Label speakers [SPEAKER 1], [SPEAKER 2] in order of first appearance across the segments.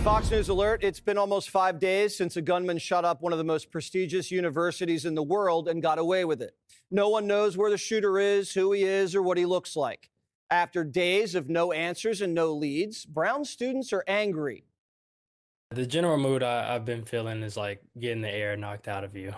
[SPEAKER 1] Fox News alert. It's been almost 5 days since a gunman shot up one of the most prestigious universities in the world and got away with it. No one knows where the shooter is, who he is, or what he looks like. After days of no answers and no leads, Brown students are angry.
[SPEAKER 2] The general mood I've been feeling is like getting the air knocked out of you.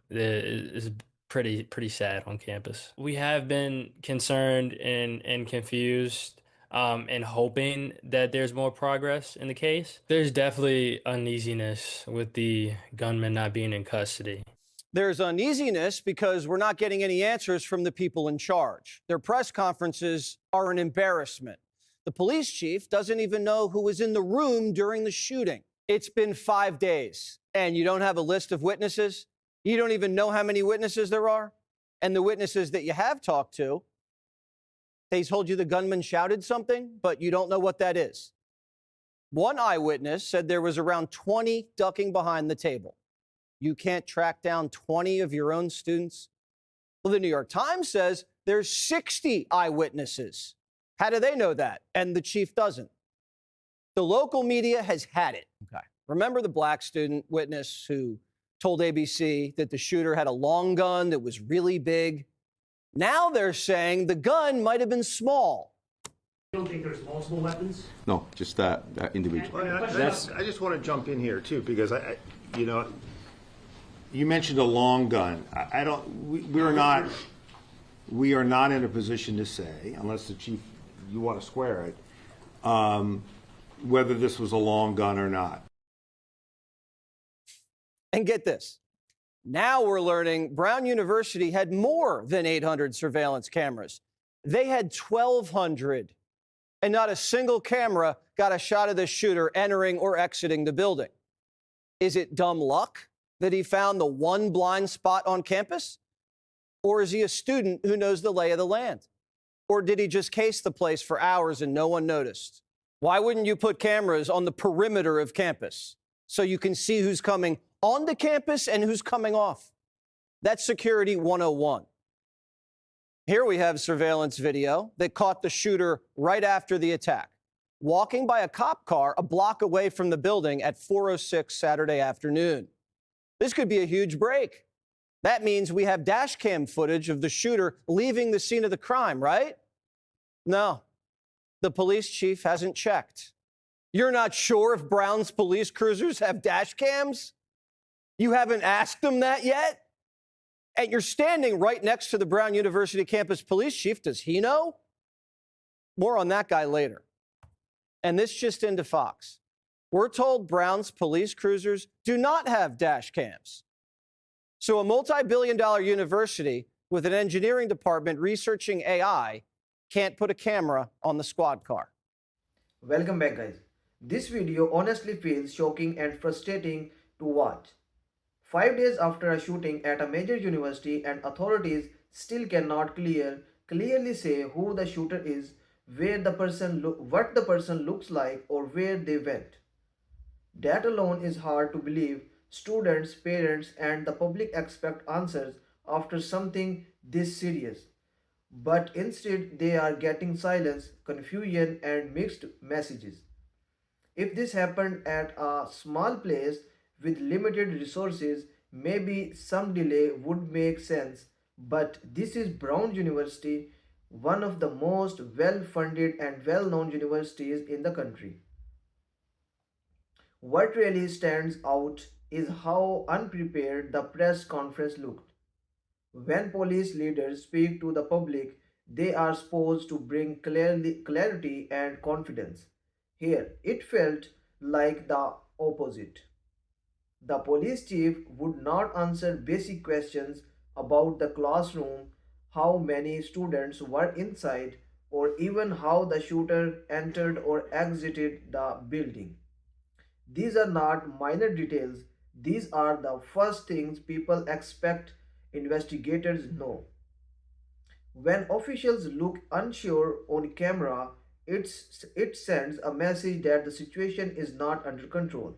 [SPEAKER 2] It's pretty sad on campus. We have been concerned and confused, and hoping that there's more progress in the case. There's definitely uneasiness with the gunman not being in custody.
[SPEAKER 1] There's uneasiness because we're not getting any answers from the people in charge. Their press conferences are an embarrassment. The police chief doesn't even know who was in the room during the shooting. It's been 5 days, and you don't have a list of witnesses. You don't even know how many witnesses there are. And the witnesses that you have talked to, they told you the gunman shouted something, but you don't know what that is. One eyewitness said there was around 20 ducking behind the table. You can't track down 20 of your own students? Well, the New York Times says there's 60 eyewitnesses. How do they know that? And the chief doesn't. The local media has had it. Okay. Remember the black student witness who told ABC that the shooter had a long gun that was really big? Now they're saying the gun might have been small.
[SPEAKER 3] You don't think there's multiple weapons?
[SPEAKER 4] No, just that individual.
[SPEAKER 3] Well,
[SPEAKER 5] I just want to jump in here too, because you mentioned a long gun. We are not in a position to say, unless the chief, you want to square it, whether this was a long gun or not.
[SPEAKER 1] And get this. Now we're learning Brown University had more than 800 surveillance cameras. They had 1,200. And not a single camera got a shot of the shooter entering or exiting the building. Is it dumb luck that he found the one blind spot on campus? Or is he a student who knows the lay of the land? Or did he just case the place for hours and no one noticed? Why wouldn't you put cameras on the perimeter of campus so you can see who's coming onto campus and who's coming off? That's Security 101. Here we have surveillance video that caught the shooter right after the attack, walking by a cop car a block away from the building at 4:06 Saturday afternoon. This could be a huge break. That means we have dash cam footage of the shooter leaving the scene of the crime, right? No, the police chief hasn't checked. You're not sure if Brown's police cruisers have dash cams? You haven't asked them that yet? And you're standing right next to the Brown University campus police chief. Does he know? More on that guy later. And this just into Fox. We're told Brown's police cruisers do not have dash cams. So a multi-billion-dollar university with an engineering department researching AI can't put a camera on the squad car.
[SPEAKER 6] Welcome back, guys. This video honestly feels shocking and frustrating to watch. 5 days after a shooting at a major university, and authorities still cannot clearly say who the shooter is, what the person looks like, or where they went. That alone is hard to believe. Students, parents, and the public expect answers after something this serious. But instead, they are getting silence, confusion, and mixed messages. If this happened at a small place with limited resources, maybe some delay would make sense. But this is Brown University, one of the most well-funded and well-known universities in the country. What really stands out is how unprepared the press conference looked. When police leaders speak to the public, they are supposed to bring clarity and confidence. Here, it felt like the opposite. The police chief would not answer basic questions about the classroom, how many students were inside, or even how the shooter entered or exited the building. These are not minor details. These are the first things people expect investigators know. When officials look unsure on camera, it sends a message that the situation is not under control.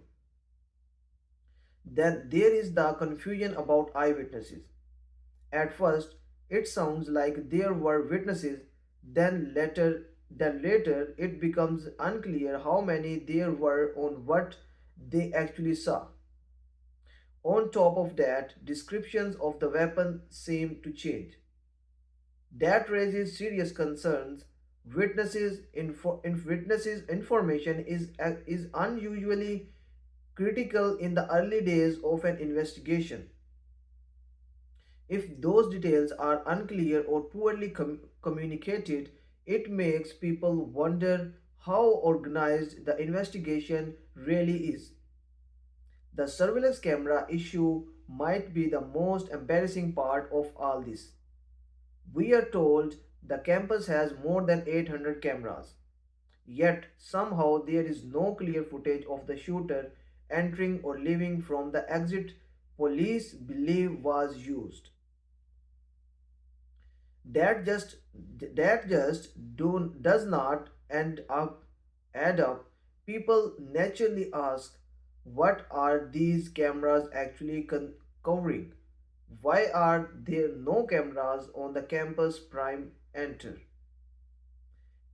[SPEAKER 6] Then there is the confusion about eyewitnesses. At first, it sounds like there were witnesses, then later then later it becomes unclear how many there were on what they actually saw. On top of that, descriptions of the weapon seem to change. That raises serious concerns. Witnesses information is unusually critical in the early days of an investigation. If those details are unclear or poorly communicated, it makes people wonder how organized the investigation really is. The surveillance camera issue might be the most embarrassing part of all this. We are told the campus has more than 800 cameras, yet somehow there is no clear footage of the shooter entering or leaving from the exit police believe was used. That just does not add up. People naturally ask, what are these cameras actually covering? Why are there no cameras on the campus prime enter?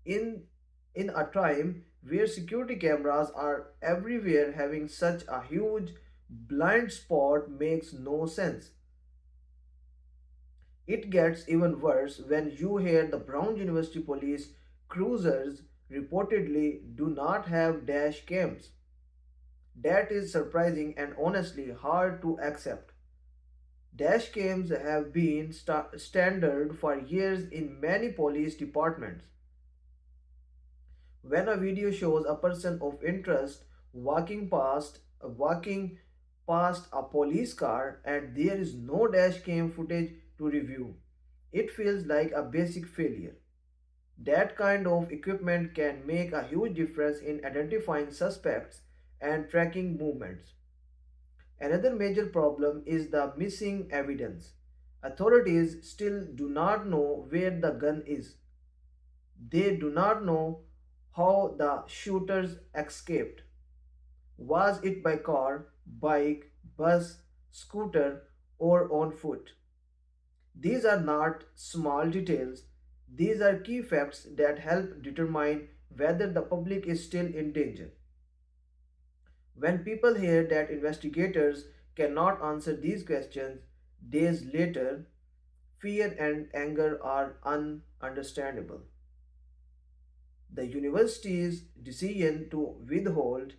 [SPEAKER 6] In in a time where security cameras are everywhere, having such a huge blind spot makes no sense. It gets even worse when you hear the Brown University police cruisers reportedly do not have dash cams. That is surprising and honestly hard to accept. Dash cams have been standard for years in many police departments. When a video shows a person of interest walking past a police car and there is no dash cam footage to review, it feels like a basic failure. That kind of equipment can make a huge difference in identifying suspects and tracking movements. Another major problem is the missing evidence. Authorities still do not know where the gun is. They do not know how the shooters escaped. Was it by car, bike, bus, scooter, or on foot? These are not small details. These are key facts that help determine whether the public is still in danger. When people hear that investigators cannot answer these questions days later, fear and anger are ununderstandable. The university's decision to withhold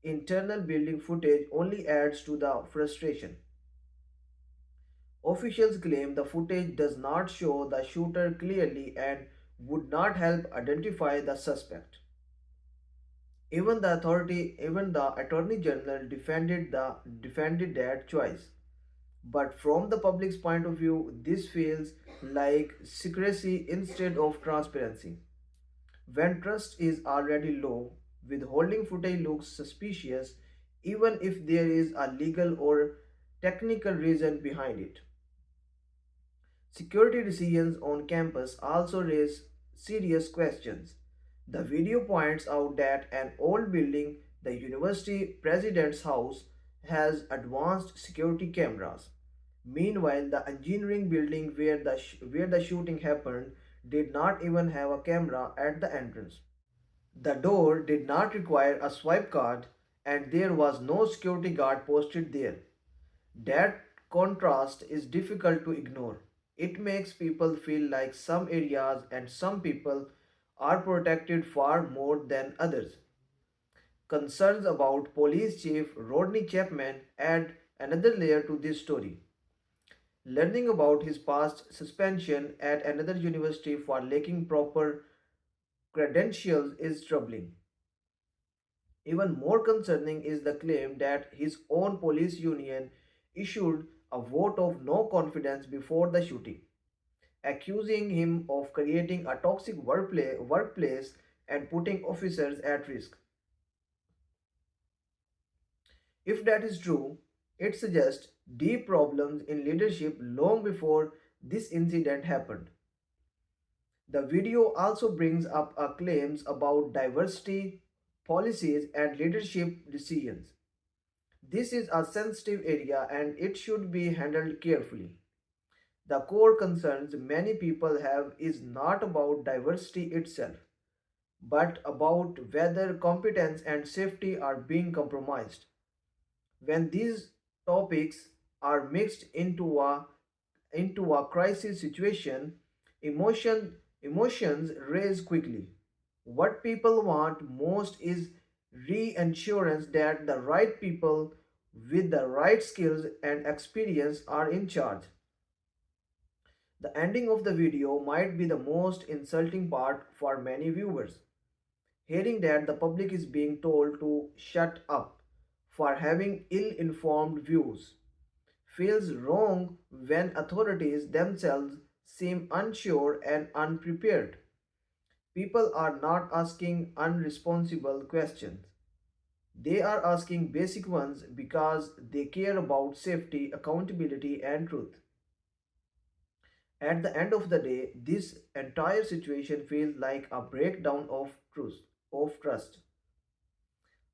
[SPEAKER 6] internal building footage only adds to the frustration. Officials claim the footage does not show the shooter clearly and would not help identify the suspect. Even the attorney general defended that choice. But from the public's point of view, this feels like secrecy instead of transparency. When trust is already low, withholding footage looks suspicious even if there is a legal or technical reason behind it. Security decisions on campus also raise serious questions. The video points out that an old building, the university president's house, has advanced security cameras. Meanwhile, the engineering building where the shooting happened did not even have a camera at the entrance. The door did not require a swipe card and there was no security guard posted there. That contrast is difficult to ignore. It makes people feel like some areas and some people are protected far more than others. Concerns about Police Chief Rodney Chapman add another layer to this story. Learning about his past suspension at another university for lacking proper credentials is troubling. Even more concerning is the claim that his own police union issued a vote of no confidence before the shooting, accusing him of creating a toxic workplace and putting officers at risk. If that is true, it suggests deep problems in leadership long before this incident happened. The video also brings up claims about diversity, policies, and leadership decisions. This is a sensitive area and it should be handled carefully. The core concerns many people have is not about diversity itself, but about whether competence and safety are being compromised. When these topics are mixed into a crisis situation, emotions raise quickly. What people want most is reassurance that the right people with the right skills and experience are in charge. The ending of the video might be the most insulting part for many viewers. Hearing that the public is being told to shut up for having ill informed views feels wrong when authorities themselves seem unsure and unprepared. People are not asking unresponsible questions. They are asking basic ones because they care about safety, accountability, and truth. At the end of the day, this entire situation feels like a breakdown of trust.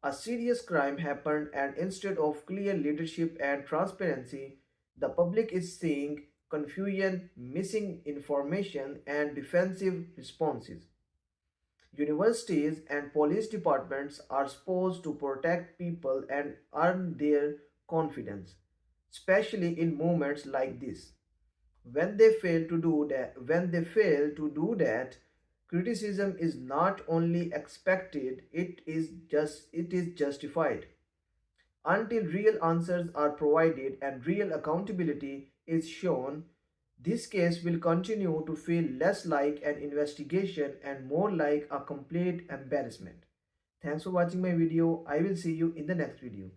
[SPEAKER 6] A serious crime happened, and instead of clear leadership and transparency, the public is seeing confusion, missing information, and defensive responses. Universities and police departments are supposed to protect people and earn their confidence, especially in moments like this. When they fail to do that, criticism is not only expected, it is justified. Until real answers are provided and real accountability is shown, this case will continue to feel less like an investigation and more like a complete embarrassment. Thanks for watching my video. I will see you in the next video.